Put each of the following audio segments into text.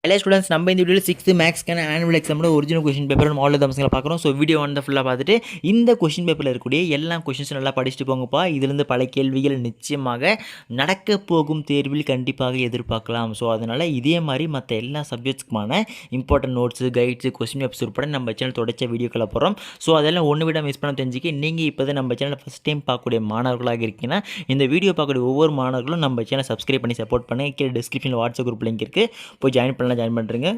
எல்லா ஸ்டூடெண்ட்ஸ் நம்ம இந்த வீடியோவில் 6th மேக்ஸ்க்கான ஆனுவல் எக்ஸாமோட ஒரிஜினல் கொஷின் பேப்பர் மாடல் அம்சங்களை பார்க்குறோம். ஸோ வீடியோ வந்து ஃபுல்லாக பார்த்துட்டு இந்த கொஷின் பேப்பரில் இருக்கக்கூடிய எல்லா கொஷின்ஸும் நல்லா படிச்சுட்டு போங்கப்பா. இதுலேருந்து பல கேள்விகள் நிச்சயமாக நடக்க போகும் தேர்வில் கண்டிப்பாக எதிர்பார்க்கலாம். ஸோ அதனால் இதே மாதிரி மற்ற எல்லா சப்ஜெக்ட்ஸ்க்குமான important notes, guides, question papers உட்பட நம்ம சேனல் தொடர்ச்சி வீடியோக்களை போகிறோம். ஸோ அதெல்லாம் ஒன்று விட மிஸ் பண்ண தெரிஞ்சுக்க நீங்கள் இப்போ தான் நம்ம சேனலை ஃபஸ்ட் டைம் பார்க்கக்கூடிய மாணவர்களாக இருக்கீங்கன்னா இந்த வீடியோ பார்க்கக்கூடிய ஒவ்வொரு மாணவர்களும் நம்ம சேனலை சப்ஸ்கிரைப் பண்ணி சப்போர்ட் பண்ணி கீழே டிஸ்கிரிப்ஷனில் வாட்ஸ்அப் குரூப் லிங்க் இருக்குது, போய் ஜாயின் பண்ணுறேங்க.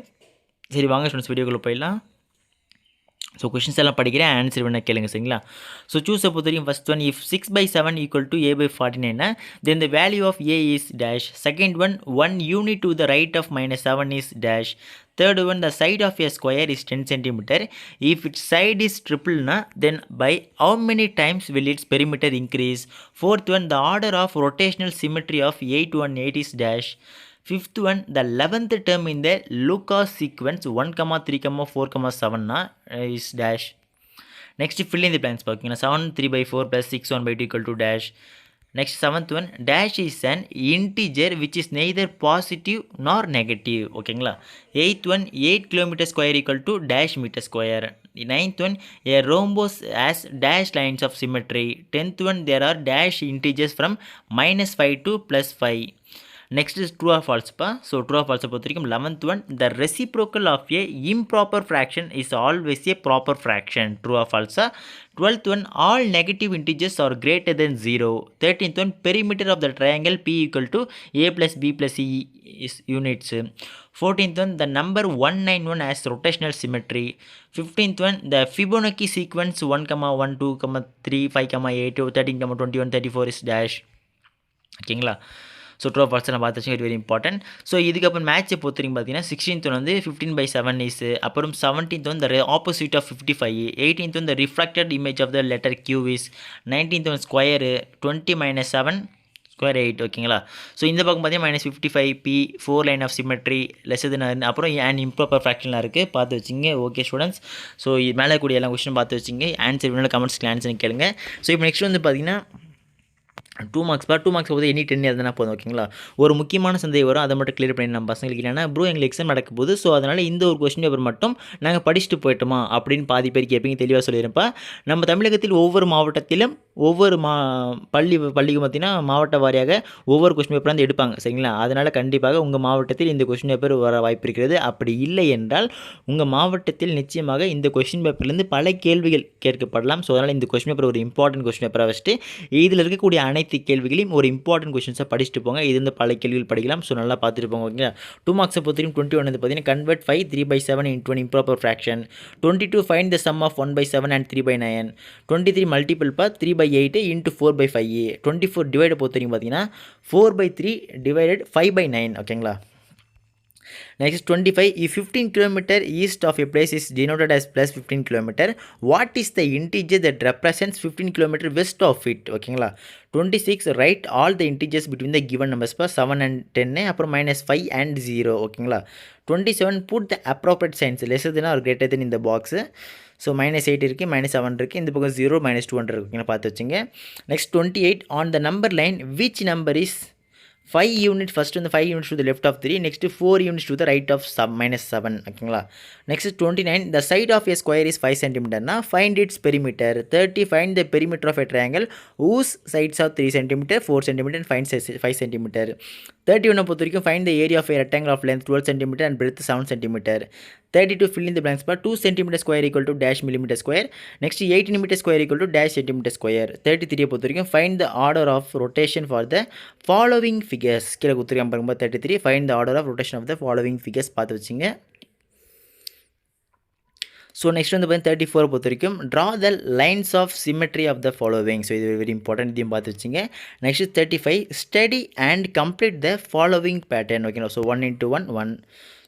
சரி வாங்க ஸ்டூடெண்ட்ஸ் வீடியோக்குள்ளே போயிடலாம். ஸோ கொஷின்ஸ் எல்லாம் படிக்கிறேன், ஆன்சர் வேணால் கேளுங்க சரிங்களா. ஸோ சூஸை பொறுத்த வரைக்கும் first one, if 6/7 equal to a/49 then the value of a is dash. Second one, 1 unit to the right of -7 is dash. Third one, the side of a square is 10 cm. If its side is triple na, then by how many times will its perimeter increase? Fourth one, the order of rotational symmetry of 818 is dash. Fifth one, the 11th term in the Lucas sequence 1, 3, 4, 7 na, is dash. Next, fill in the blanks. 7 3/4 plus 6 1/2 equal to dash. Next, 7th one, dash is an integer which is neither positive nor negative. ஓகேங்களா. 8th one, 8 km square equal to dash meter square. 9th one, a rhombus has dash lines of symmetry. 10th one, there are dash integers from -5 to +5. Next is true or false pa. So true or false பொறுத்த வரைக்கும் 11th one, the reciprocal of a improper fraction is always a proper fraction. True or false? 12th one, all negative integers are greater than 0. 13th one, perimeter of the triangle p equal to a plus b plus c is units. 14th one, the number 191 has rotational symmetry. 15th one, the Fibonacci sequence 1, 1, 2, 3, 5, 8, 13, 21, 34 is dash. ஓகேங்களா. So true or false நான் பார்த்துச்சு, very important. So இதுக்கப்புறம் மேட்ச்சை பொறுத்தவரைக்கும் பார்த்தீங்கன்னா 16th வந்து 15/7 is, அப்புறம் 17th வந்து த ஆப்போசிட் ஆஃப் 55, 18th வந்து reflected image of the letter Q is, 19th வந்து ஸ்கொயரு 20 - 7 ஸ்கொயர் 8. ஓகேங்களா. ஸோ இந்த பக்கம் பார்த்தீங்கன்னா -55 p 4 line of symmetry less then, அப்புறம் அண்ட் இம்ப்ராப்பர் ஃப்ராக்ஷன்லாம் இருக்குது, பார்த்து வச்சிங்க. ஓகே ஸ்டூடெண்ட்ஸ், ஸோ மேலே கூடிய எல்லா கொஸ்டினும் பார்த்து வச்சிங்க. ஆன்சர் வேணும் கமெண்ட்ஸ்க்கு ஆன்சர் கேளுங்க. ஸோ இப்போ நெக்ஸ்ட் வந்து பார்த்தீங்கன்னா 2 மார்க்ஸ் பா. 2 மார்க்ஸ் போது எனி 10 எதுனா போதும். ஓகேங்களா. ஒரு முக்கியமான சந்தேகம் வரும், அதை மட்டும் கிளியர் பண்ணி நம்ம பசங்களுக்கு இல்லைன்னா ப்ரோ எங்களுக்கு எக்ஸாம் நடக்க போகுது, ஸோ அதனால் இந்த ஒரு கொஸ்டின் பேப்பர் மட்டும் நாங்கள் படிச்சுட்டு போயிட்டோமா அப்படின்னு பாதி பேர் கேட்பீங்க. தெளிவாக சொல்லியிருப்பா. நம்ம தமிழகத்தில் ஒவ்வொரு மாவட்டத்திலும் ஒவ்வொரு பள்ளிக்கு பார்த்தீங்கன்னா மாவட்ட வாரியாக ஒவ்வொரு கொஸ்டின் பேப்பர் வந்து எடுப்பாங்க சரிங்களா. அதனால் கண்டிப்பாக உங்கள் மாவட்டத்தில் இந்த கொஸ்டின் பேப்பர் வர வாய்ப்பு இருக்கிறது. அப்படி இல்லை என்றால் உங்கள் மாவட்டத்தில் நிச்சயமாக இந்த கொஸ்டின் பேப்பர்லேருந்து பல கேள்விகள் கேட்கப்படலாம். ஸோ அதனால் இந்த கொஸ்டின் பேப்பர் ஒரு இம்பார்ட்டன்ட் கொஸ்டின் பேப்பராக வச்சுட்டு இதில் இருக்கக்கூடிய அனைத்து கேள்விகளையும் ஒரு இம்பார்ட்டன்ட் கொஸ்டின்ஸை படிச்சுட்டு போங்க. இது வந்து பல கேள்விகள் படிக்கலாம். ஸோ நல்லா பார்த்துட்டு போங்க. ஓகேங்களா. 2 மார்க்ஸை பொறுத்தவரைக்கும் 21 வந்து பார்த்தீங்கன்னா convert 5 3/7 into an improper fraction. 22 find the sum of 1/7 and 3/9. 23 multiple பா 3/8 into 4/5. 24 டிவைட் பொறுத்தவரைக்கும் பார்த்தீங்கன்னா 4/3 divided 5/9. ஓகேங்களா. Next 25, if 15 km east of a place is denoted as plus 15 km, what is the integer that represents 15 km west of it? ஓகேங்களா. 26, write all the integers between the given numbers for 7 and 10, அப்புறம் -5 and 0. ஓகேங்களா. 27, put the appropriate signs lesser than or greater than in the box. So -8 இருக்குது, -7 இருக்குது, இந்த பக்கம் 0 -2 இருக்குங்க, பார்த்து வச்சுங்க. Next 28, on the number line which number is 5 units, first வந்து 5 units to the left of 3, next 4 units to the right of -7. ஓகேங்களா. Next 29, the side of a square is 5 cm னா find its perimeter. 30, find the perimeter of a triangle whose sides are 3 cm, 4 cm and find 5 cm. 31 பொறுத்த வரைக்கும் find the area of a rectangle of length 12 cm and breadth 7 cm. 32, fill in the blanks for 2 cm square equal to dash millimeter square. Next 18 meter square equal to dash centimeter square. 33 பொறுத்த வரைக்கும் find the order of rotation for the following figures. கீழே கொடுத்துருக்காங்க பாருங்க. 33, find the order of rotation of the following figures, பார்த்து வச்சுங்க. So next வந்து பார்த்தீங்கன்னா 34 பொறுத்த வரைக்கும் draw the lines of symmetry of the following. So இது வெரி இம்பார்ட்டன்ட், இதையும் பார்த்து வச்சுங்க. Next 35, study and complete the following pattern. ஓகேங்களா. So 1 into 1 1.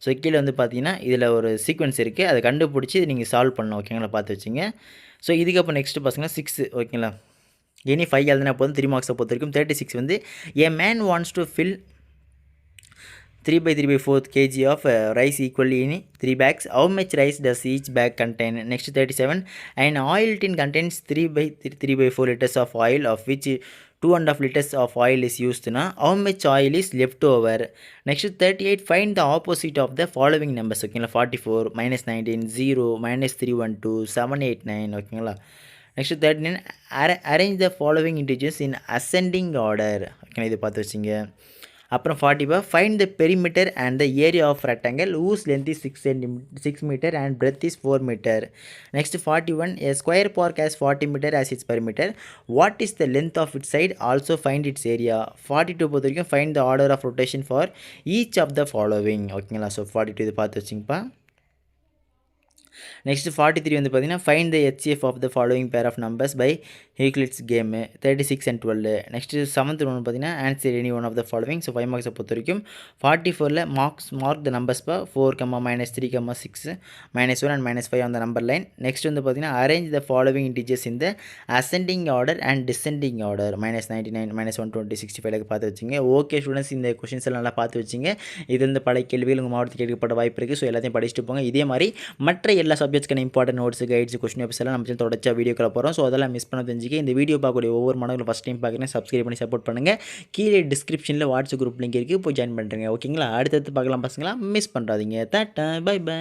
ஸோ கீழே வந்து பார்த்தீங்கன்னா இதில் ஒரு சீக்வன்ஸ் இருக்குது, அதை கண்டுபிடிச்சி இது நீங்கள் சால்வ் பண்ணணும். ஓகேங்களா, பார்த்து வச்சுங்க. ஸோ இதுக்கப்புறம் நெக்ஸ்ட்டு பார்த்தீங்கன்னா 6. ஓகேங்களா. எனி 5 எழுதுனா போதும். 3 மார்க்ஸை பொறுத்த வரைக்கும் 36 வந்து a man wants to fill 3/3/4 kg of rice equally in 3 bags. How much rice does each bag contain? Next 37, an oil tin contains 3/4 liters of oil, of which 2.5 liters of oil is used na, how much oil is left over? Next 38, find the opposite of the following numbers. ஓகேங்களா, 44, -19, 0, -312, 789. ஓகேங்களா. Next 39, arrange the following integers in ascending order. ஓகேங்களா, இது பார்த்து வச்சிங்க. அப்புறம் 45, find the perimeter and the area of rectangle whose length is 6 meter and breadth is 4 meter. Next 41, a square park has 40 meter as its perimeter. What is the length of its side? Also find its area. 42 பொறுத்த வரைக்கும் find the order of rotation for each of the following. ஓகேங்களா, so 42 இது பார்த்து வச்சிங்கப்பா. Next 43 வந்து பார்த்தீங்கன்னா find the HCF of the following pair of numbers by Euclid's game 36 and 12. Next 7th ஒன்று பார்த்தீங்கன்னா answer any one of the following. So 5 மார்க்ஸை பொறுத்த வரைக்கும் 44ல் மார்க் த நம்பர்ஸ் பா 4, -3, -6, -1 and -5 on the number line. Next வந்து பார்த்தீங்கன்னா arrange the following integers in the ascending order and descending order. -99, -120, 65 பார்த்து வச்சிங்க. ஓகே ஸ்டூடெண்ட்ஸ், இந்த கொஷின்ஸ் எல்லாம் நல்லா பார்த்து வச்சிங்க. இது வந்து பல கேள்விகள் உங்கள் மாவட்டத்துக்கு கேட்கப்பட்ட வாய்ப்பு இருக்குது. ஸோ எல்லாத்தையும் படிச்சுட்டு போங்க. இதே மாதிரி மற்ற எல்லா சப்ஜெக்ட்ஸ்க்கான important notes, guides, question papers எல்லாம் நம்ம சேனல் தொடர்ச்சியாக வீடியோக்களை போகிறோம். ஸோ அதெல்லாம் மிஸ் பண்ண தெரிஞ்சுக்க இந்த வீடியோ பார்க்கக்கூடிய ஒவ்வொரு மாணவர்களும் ஃபஸ்ட் டைம் பார்க்குறேன், சப்ஸ்கிரைப் பண்ணி சப்போர்ட் பண்ணுங்கள். கீழே டிஸ்கிரிப்ஷனில் வாட்ஸ்அப் குரூப் லிங்க் இருக்குது, போய் ஜாயின் பண்ணுறேங்க. ஓகேங்களா, அடுத்தடுத்து பார்க்கலாம் பசங்களா, மிஸ் பண்ணுறாதீங்க. Tata, bye by.